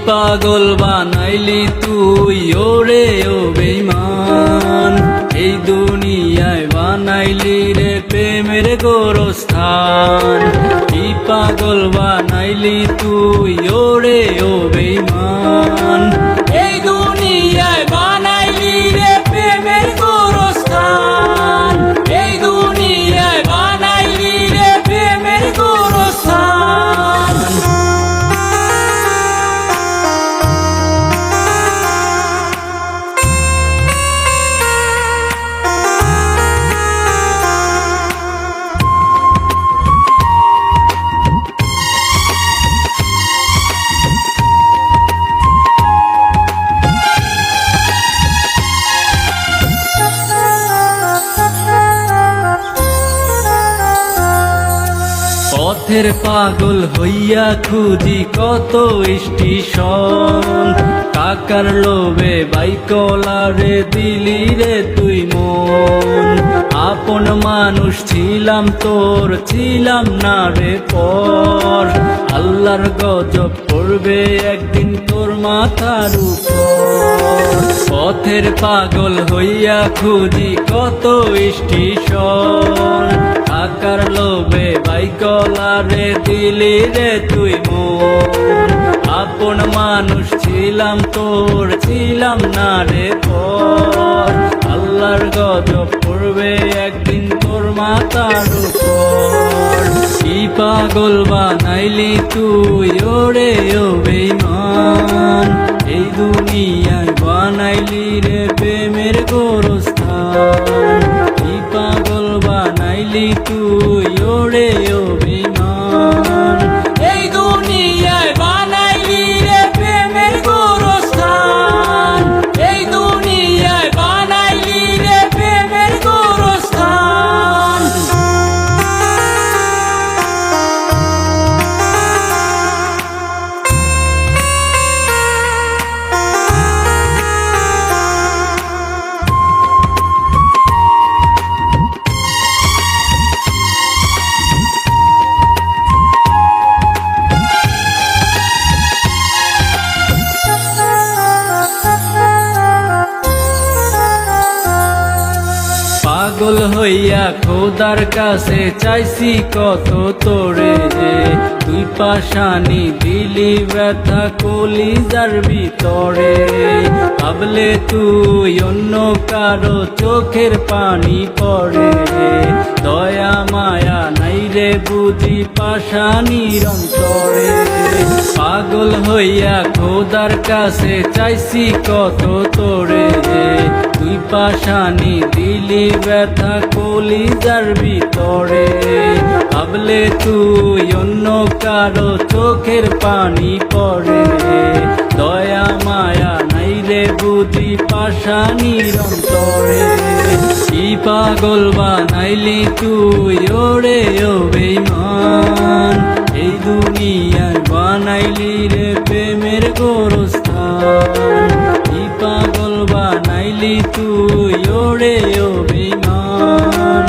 পাগল বানাইলি তুই ওরে ও বেঈমান, এই দুনিয়ায় বানাইলি রে প্রেমের গোরস্থান। কি পাগল বানাইলি তুই ওরে ও বেঈমান, এই দুনিয়ায় বানাইলি রে প্রেমের গোরস্থান, এই দুনিয়ায় বানাইলি রে প্রেমের গোরস্থান। পথের পাগল হইয়া খুঁজি কত স্টেশন, টাকার লোভে বাইকলারে দিলি রে তুই মন। আপন মানুষ ছিলাম তোর, ছিলাম না রে পর, আল্লাহর গজব পড়বে একদিন তোর মাথার উপর। পথের পাগল হইয়া খুঁজি কত স্টেশন, টাকার লোভে বাইকলারে দিলি রে তুই মন। আপন মানুষ ছিলাম তোর, ছিলাম না রে পর, আল্লাহর গজব পড়বে একদিন তোর মাথার উপর। কি পাগল বানাইলি তুই ওরে ও বেঈমান, এই দুনিয়ায় বানাইলি রে প্রেমের গোরস্থান। কি পাগল বানাইলি তুই ওরে ও বেঈমান, এই দুনিয়ায় বানাইলি রে প্রেমের গোরস্থান, এই দুনিয়ায় বানাইলি রে প্রেমের গোরস্থান। পাগল হইয়া খোদার কাছে চাইছি কত তোরে, তুই পাশানি দিলি ব্যথা কলিজার ভিতরে। ভাবলে তুই অন্য কারো চোখের পানি পড়ে, দয়া মায়া নাই রে বুঝি পাশানির অন্তরে। পাগল হইয়া খোদার কাছে চাইছি কত তোরে, তুই পাশানি দিলি ব্যথা কলিজার ভিতরে। ভাবলে তুই অন্য কারো চোখের পানি পড়ে, দয়া মায়া নাই রে বুঝি পাশানির অন্তরে। কি পাগল বানাইলি তুই ওরে ও বেঈমান, এই দুনিয়ায় বানাইলি রে প্রেমের গোরস্থান। কি পাগল বানাইলি তুই ওরে ও বেঈমান,